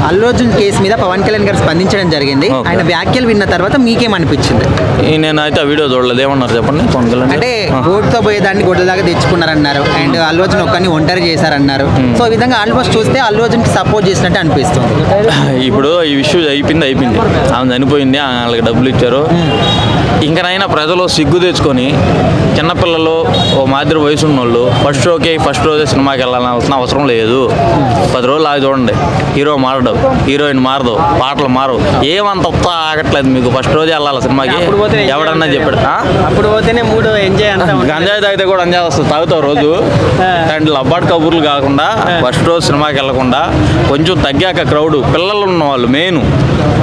Allu Arjun case మీద పవన్ కళ్యాణ్ గారు స్పందించడం జరిగింది. ఆయన వ్యాఖ్యలు విన్న తర్వాత మీకేమనిపించింది? నేనైతే ఆ వీడియో చూడలేదు. ఏమన్నారు చెప్పండి. పవన్ కళ్యాణ్ అంటే గోడ్తో పోయేదాన్ని గొడ్ల దాకా తెచ్చుకున్నారన్నారు. అండ్ అల్లు అర్జున్ ఒక్కరిని ఒంటరి చేశారన్నారు. సో ఈ విధంగా ఆల్మోస్ట్ చూస్తే అల్లు అర్జున్కి సపోర్ట్ చేసినట్టు అనిపిస్తుంది. ఇప్పుడు ఈ ఇష్యూ అయిపోయింది. ఆమె చనిపోయింది, వాళ్ళకి డబ్బులు ఇచ్చారు. ఇంకనైనా ప్రజలు సిగ్గు తెచ్చుకొని చిన్నపిల్లలు ఓ మాదిరి వయసు ఉన్న వాళ్ళు ఫస్ట్ రోజే సినిమాకి వెళ్ళాల్సిన అవసరం లేదు. 10 రోజులు ఆగి చూడండి. హీరో మారడు, హీరోయిన్ మారదు, పాటలు మారవు, ఏమంత ఆగట్లేదు మీకు. ఫస్ట్ రోజే వెళ్ళాలి సినిమాకి. ఎవడన్నా చెప్పాడు అప్పుడు పోతేనే మూడు ఎంజాయ్ అంతా. గంజాయి తాగితే కూడా ఎంజాయ్ వస్తుంది, తాగుతావు రోజు. అండ్ లబ్బాడ్ కబుర్లు కాకుండా ఫస్ట్ రోజు సినిమాకి వెళ్ళకుండా కొంచెం తగ్గాక క్రౌడ్ పిల్లలు ఉన్న వాళ్ళు మెయిన్.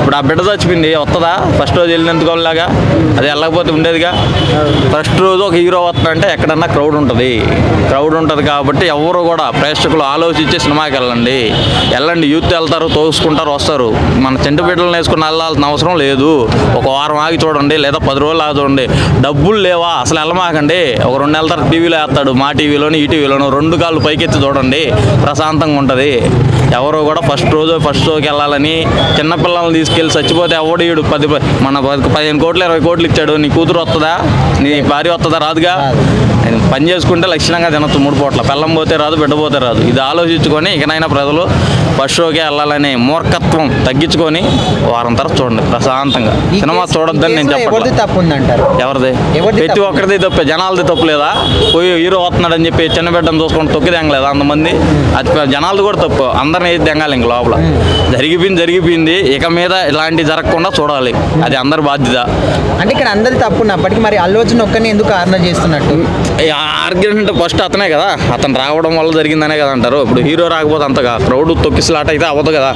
ఇప్పుడు ఆ బిడ్డ చచ్చిపోయింది, వస్తుందా ఫస్ట్ రోజు వెళ్ళినందుకు లాగా? అది వెళ్ళకపోతే ఉండేదిగా. ఫస్ట్ రోజు ఒక హీరో వస్తుందంటే ఎక్కడన్నా క్రౌడ్ ఉంటుంది కాబట్టి ఎవరు కూడా ప్రేక్షకులు ఆలోచించి సినిమాకి వెళ్ళండి. యూత్ వెళ్తారు, తోసుకుంటారు, వస్తారు. మన చెంటు బిడ్డలను వేసుకుని వెళ్ళాల్సిన అవసరం లేదు. ఒక వారం ఆగి చూడండి, లేదా 10 రోజులు ఆగి చూడండి. డబ్బులు లేవా అసలు వెళ్ళమాకండి. ఒక 2 నెలల తర్వాత టీవీలో వేస్తాడు, మా టీవీలోని ఈ టీవీలోను. 2 కాళ్ళు పైకెత్తి చూడండి, ప్రశాంతంగా ఉంటుంది. ఎవరు కూడా ఫస్ట్ షోకి వెళ్ళాలని చిన్నపిల్లల్ని తీసుకెళ్ళి చచ్చిపోతే ఎవడు ఈడు 15 కోట్లు 20 కోట్లు ఇచ్చాడు. నీ కూతురు వస్తుందా, నీ భార్య వస్తుందా? రాదుగా. పని చేసుకుంటే లక్షణంగా తినొచ్చు 3 పూట్ల. పెళ్ళం పోతే రాదు, బిడ్డ పోతే రాదు. ఇది ఆలోచించుకొని ఇకనైనా ప్రజలు ఫస్ట్ షోకే వెళ్ళాలనే మూర్ఖత్వం తగ్గించుకొని వారం తర్వాత చూడండి ప్రశాంతంగా. సినిమా చూడొద్దని నేను చెప్పాను. ఎవరిది? ప్రతి ఒక్కరిది తప్పే. జనాలది తప్పు లేదా? పోయి హీరో వస్తున్నాడని చెప్పి చిన్న బిడ్డను చూసుకొని తొక్కి తెంగలేదు అంతమంది. అది జనాలది కూడా తప్పు. అందరిని ఏది తెంగాలి ఇంక లోపల. జరిగిపోయింది. ఇక మీద ఇలాంటివి జరగకుండా చూడాలి. అది అందరి బాధ్యత. అంటే ఇక్కడ అందరి తప్పు ఉన్నప్పటికీ మరి అల్లు అర్జున్ ఒక్కరిని ఎందుకు ఆర్గనైజ్ చేస్తున్నట్టు? ఆర్గ్యుమెంట్ ఫస్ట్ అతనే కదా, అతను రావడం వల్ల జరిగిందనే కదా అంటారు. ఇప్పుడు హీరో రాకపోతే అంతగా క్రౌడ్ తొక్కిసలాట అయితే అవ్వదు కదా.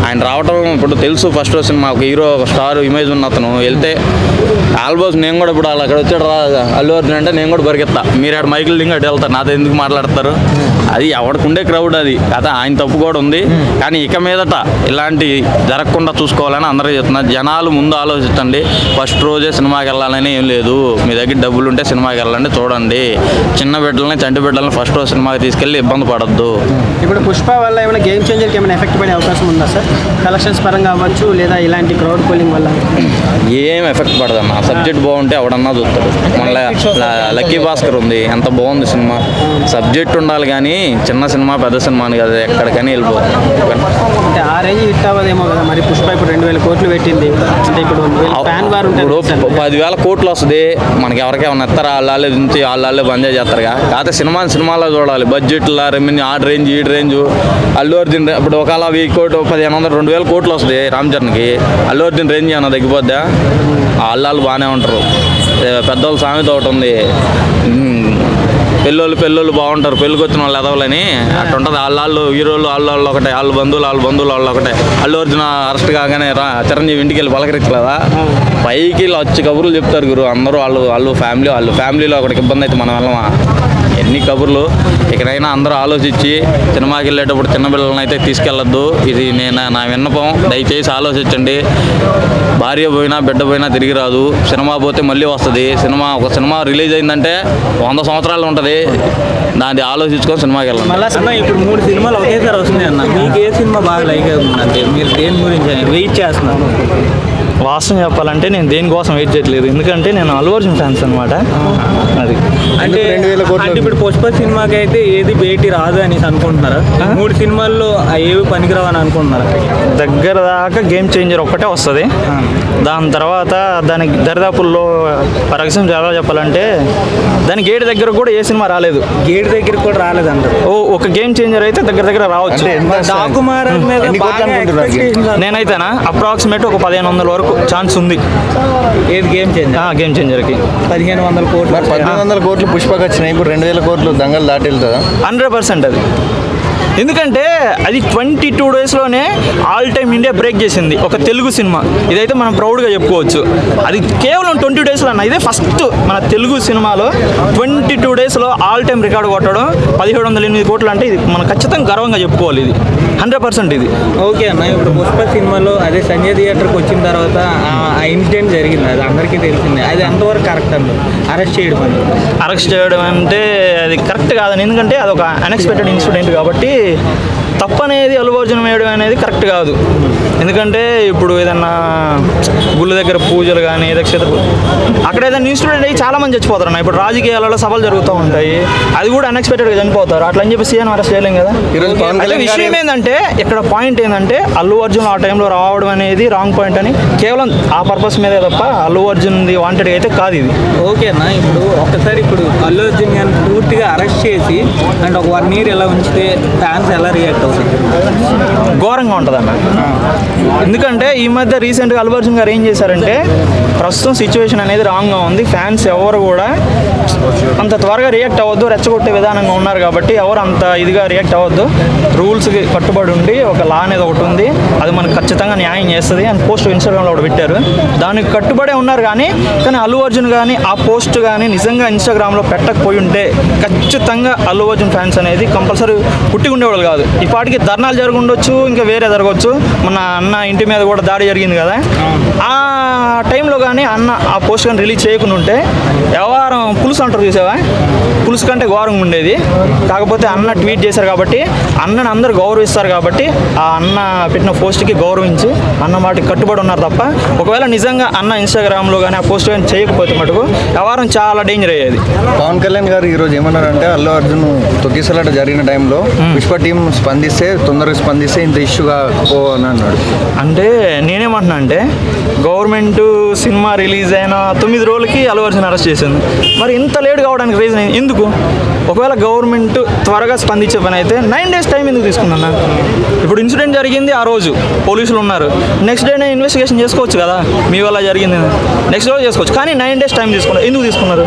ఆయన రావటం ఇప్పుడు తెలుసు. ఫస్ట్ సినిమా ఒక హీరో, ఒక స్టార్ ఇమేజ్ ఉన్న అతను వెళ్తే ఆల్మోస్ట్ నేను కూడా ఇప్పుడు అక్కడ వచ్చాడు అల్లు అర్జున్ అంటే నేను కూడా పరిగెత్తా. మీరు ఆడ మైకులు దింగి అటు వెళ్తారు, నాతో ఎందుకు మాట్లాడతారు? అది ఎవరికి ఉండే క్రౌడ్. అది కదా, ఆయన తప్పు కూడా ఉంది. కానీ ఇక మీదట ఇలాంటి జరగకుండా చూసుకోవాలని అందరికీ చెప్తున్నారు. జనాలు ముందు ఆలోచించండి. ఫస్ట్ రోజే సినిమాకి వెళ్ళాలని ఏం లేదు. మీ దగ్గర డబ్బులు ఉంటే సినిమాకి వెళ్ళండి, చూడండి. చిన్న బిడ్డలని చంటి బిడ్డలని ఫస్ట్ రోజు సినిమాకి తీసుకెళ్ళి ఇబ్బంది పడద్దు. ఇప్పుడు పుష్ప వల్ల ఏమైనా గేమ్ చేంజర్కి ఏమైనా ఎఫెక్ట్ పడే అవకాశం ఉందా సార్? కలెక్షన్స్ పరంగా అవ్వచ్చు, లేదా ఇలాంటి క్రౌడ్ పోలింగ్ వల్ల ఏం ఎఫెక్ట్ పడదన్న. సబ్జెక్ట్ బాగుంటే ఎవడన్నా చూస్తాడు. మళ్ళీ లక్కీ భాస్కర్ ఉంది, ఎంత బాగుంది సినిమా. సబ్జెక్ట్ ఉండాలి కానీ చిన్న సినిమా పెద్ద సినిమా అని కదా, ఎక్కడికైనా వెళ్ళిపోతుంది. అంటే ఆ రేంజ్ హిట్ అవ్వదేమో కదా మరి. పుష్ప ఇప్పుడు 2000 కోట్లు పెట్టింది. అంటే ఇప్పుడు ఫ్యాన్ వారు ఇప్పుడు 10,000 కోట్లు వస్తుంది. మనకి ఎవరికేమన్నా ఎత్తారా? వాళ్ళే దించి వాళ్ళే బంద్ చేస్తారుగా. కాకపోతే సినిమాలో చూడాలి. బడ్జెట్లో రెవెన్యూ ఆ రేంజ్ ఈ రేంజ్. అల్లు అర్జున్ ఇప్పుడు ఒకవేళ 1000 కోట్లు 1500 2000 కోట్లు వస్తుంది రామ్ చరణ్కి. అల్లు అర్జున్ రేంజ్ అన్న తగ్గిపోద్దా? వాళ్ళు బాగానే ఉంటారు. పెద్దవాళ్ళు సామెత ఒకటి ఉంది, పెళ్ళోళ్ళు బాగుంటారు, పెళ్ళికి వచ్చిన వాళ్ళు ఎదవలని. అట్లా ఉంటుంది. వాళ్ళు హీరోలు వాళ్ళు ఒకటే, వాళ్ళ బంధువులు వాళ్ళు ఒకటే. అల్లు అర్జున్ అరెస్ట్ కాగానే చిరంజీవి ఇంటికి వెళ్ళి పలకరించలేదా? పైకి వచ్చి కబుర్లు చెప్తారు గురు అందరూ. వాళ్ళు ఫ్యామిలీలో ఒకటికి ఇబ్బంది అయితే మనం వెళ్ళమా? ఎన్ని కబుర్లు. ఇకనైనా అందరూ ఆలోచించి సినిమాకి వెళ్ళేటప్పుడు చిన్నపిల్లలని అయితే తీసుకెళ్ళొద్దు. ఇది నా విన్నపం. దయచేసి ఆలోచించండి. భార్య పోయినా బిడ్డ పోయినా తిరిగి రాదు. సినిమా పోతే మళ్ళీ వస్తుంది. ఒక సినిమా రిలీజ్ అయిందంటే 100 సంవత్సరాలు ఉంటుంది. దాన్ని ఆలోచించుకొని సినిమాకి వెళ్ళండి. మళ్ళీ ఇప్పుడు 3 సినిమాలు ఒకేసారి వస్తున్నాయి అన్న. మీకు ఏ సినిమా బాగా లైక్ అవుతుందంటే మీరు దేని గురించి వెయిట్ చేస్తున్నారు? వాస్తవం చెప్పాలంటే నేను దేనికోసం వెయిట్ చేయట్లేదు. ఎందుకంటే నేను అల్లు అర్జున్ ఫ్యాన్స్ అనమాట. అది అంటే ఇప్పుడు పుష్ప సినిమాకి అయితే ఏది బయటి రాదు అని అనుకుంటున్నారా? 3 సినిమాల్లో ఏవి పనికిరావు అని అనుకుంటున్నారా? దగ్గర దాకా గేమ్ చేంజర్ ఒక్కటే వస్తుంది. దాని తర్వాత దానికి దరిదాపుల్లో ఫర్ ఎగ్జాంపుల్ ఎలా చెప్పాలంటే దాని గేట్ దగ్గర కూడా ఏ సినిమా రాలేదు. గేట్ దగ్గర కూడా రాలేదు అంటారు. ఒక గేమ్ చేంజర్ అయితే దగ్గర రావచ్చు. నేనైతేనా అప్రాక్సిమేట్ ఒక 1500 వరకు ఛాన్స్ ఉంది. ఏది గేమ్ చేంజర్కి 1500 కోట్లు. 1500 కోట్లు పుష్పకి వచ్చినాయి. ఇప్పుడు 2000 కోట్లు దంగలు దాటి వెళ్తుందా? 100% అది. ఎందుకంటే అది 22 డేస్లోనే ఆల్ టైమ్ ఇండియా బ్రేక్ చేసింది ఒక తెలుగు సినిమా. ఇదైతే మనం ప్రౌడ్గా చెప్పుకోవచ్చు. అది కేవలం 20 డేస్లో అన్న. ఇదే ఫస్ట్ మన తెలుగు సినిమాలో 22 డేస్లో ఆల్ టైమ్ రికార్డు కొట్టడం 1708 కోట్లు అంటే ఇది మనం ఖచ్చితంగా గర్వంగా చెప్పుకోవాలి. ఇది 100% ఇది. ఓకే అన్న, ఇప్పుడు పుష్ప సినిమాలో అదే సంజయ్ థియేటర్కి వచ్చిన తర్వాత ఆ ఇన్సిడెంట్ జరిగింది, అది అందరికీ తెలిసిందే. అది ఎంతవరకు కరెక్ట్ అండి? అరెస్ట్ చేయడం అంటే అది కరెక్ట్ కాదని. ఎందుకంటే అది ఒక అన్ఎక్స్పెక్టెడ్ ఇన్సిడెంట్ కాబట్టి తప్పు అనేది అల్లు అర్జున్ వేయడం అనేది కరెక్ట్ కాదు. ఎందుకంటే ఇప్పుడు ఏదన్నా గుళ్ళ దగ్గర పూజలు కానీ ఏదక్షేత్ర అక్కడ ఏదైనా ఇన్సిడెంట్ అయ్యి చాలా మంది చచ్చిపోతారు అన్న. ఇప్పుడు రాజకీయాలలో సభలు జరుగుతూ ఉంటాయి, అది కూడా అన్ఎక్స్పెక్టెడ్గా చనిపోతారు. అట్లా అని చెప్పి సీఎం అరెస్ట్ చేయలేం కదా. విషయం ఏంటంటే ఇక్కడ పాయింట్ ఏంటంటే అల్లు అర్జున్ ఆ టైంలో రావడం అనేది రాంగ్ పాయింట్ అని కేవలం ఆ పర్పస్ మీదే తప్ప అల్లు అర్జున్ది వాంటెడ్ అయితే కాదు ఇది. ఓకేనా, ఇప్పుడు ఒక్కసారి ఇప్పుడు అల్లు అర్జున్ గారిని పూర్తిగా అరెస్ట్ చేసి అండ్ ఒక 1 year ఎలా ఉంచితే ఫ్యాన్స్ ఎలా రియాక్ట్ అవుతారు? ఘోరంగా ఉంటుంది అన్న. ఎందుకంటే ఈ మధ్య రీసెంట్గా అల్లు అర్జున్ గారు ఏం చేశారంటే ప్రస్తుతం సిచ్యువేషన్ అనేది రాంగ్గా ఉంది. ఫ్యాన్స్ ఎవరు కూడా అంత త్వరగా రియాక్ట్ అవ్వద్దు, రెచ్చగొట్టే విధానంగా ఉన్నారు కాబట్టి ఎవరు అంత ఇదిగా రియాక్ట్ అవ్వద్దు. రూల్స్కి కట్టుబడి ఉండి ఒక లా అనేది ఒకటి ఉంది, అది మనకు ఖచ్చితంగా న్యాయం చేస్తుంది అని పోస్ట్ ఇన్స్టాగ్రామ్లో ఒకటి పెట్టారు. దానికి కట్టుబడే ఉన్నారు. కానీ అల్లు అర్జున్ కానీ ఆ పోస్ట్ కానీ నిజంగా ఇన్స్టాగ్రామ్లో పెట్టకపోయి ఉంటే ఖచ్చితంగా అల్లు అర్జున్ ఫ్యాన్స్ అనేది కంపల్సరీ పుట్టి ఉండేవాళ్ళు కాదు. ఇప్పటికి ధర్నాలు జరుగుండొచ్చు, ఇంకా వేరే జరగవచ్చు. మన అన్న ఇంటి మీద కూడా దాడి జరిగింది కదా, ఆ టైంలో కానీ అన్న ఆ పోస్ట్ కానీ రిలీజ్ చేయకుండా ఉంటే వ్యవహారం పులుసు అంటారు చూసావా, పులుసు కంటే ఘోరంగా ఉండేది. కాకపోతే అన్న ట్వీట్ చేశారు కాబట్టి అన్నని అందరూ గౌరవిస్తారు కాబట్టి ఆ అన్న పెట్టిన పోస్ట్కి గౌరవించి అన్న మాటకి కట్టుబడి ఉన్నారు తప్ప ఒకవేళ నిజంగా అన్న ఇన్స్టాగ్రామ్లో కానీ ఆ పోస్ట్ కానీ చేయకపోతే మటుకు వ్యవహారం చాలా డేంజర్ అయ్యేది. పవన్ కళ్యాణ్ గారు ఈరోజు ఏమన్నారంటే అల్లు అర్జున్ తొక్కిసలాట జరిగిన టైంలో పుష్ప టీం తొందరగా స్పందిస్తే ఇంత ఇష్యూగా పోని అన్నాడు. అంటే నేనేమంటున్నా అంటే గవర్నమెంట్ సినిమా రిలీజ్ అయిన 9 రోజులకి అల్లు అర్జున్ అరెస్ట్ చేసింది. మరి ఇంత లేట్ కావడానికి రీజన్ ఎందుకు? ఒకవేళ గవర్నమెంట్ త్వరగా స్పందించే పని అయితే 9 days టైం ఎందుకు తీసుకున్నా? ఇప్పుడు ఇన్సిడెంట్ జరిగింది, ఆ రోజు పోలీసులు ఉన్నారు, నెక్స్ట్ డేనే ఇన్వెస్టిగేషన్ చేసుకోవచ్చు కదా, మీ వల్ల జరిగింది నెక్స్ట్ రోజు చేసుకోవచ్చు. కానీ 9 days టైం తీసుకున్నారు, ఎందుకు తీసుకున్నారు?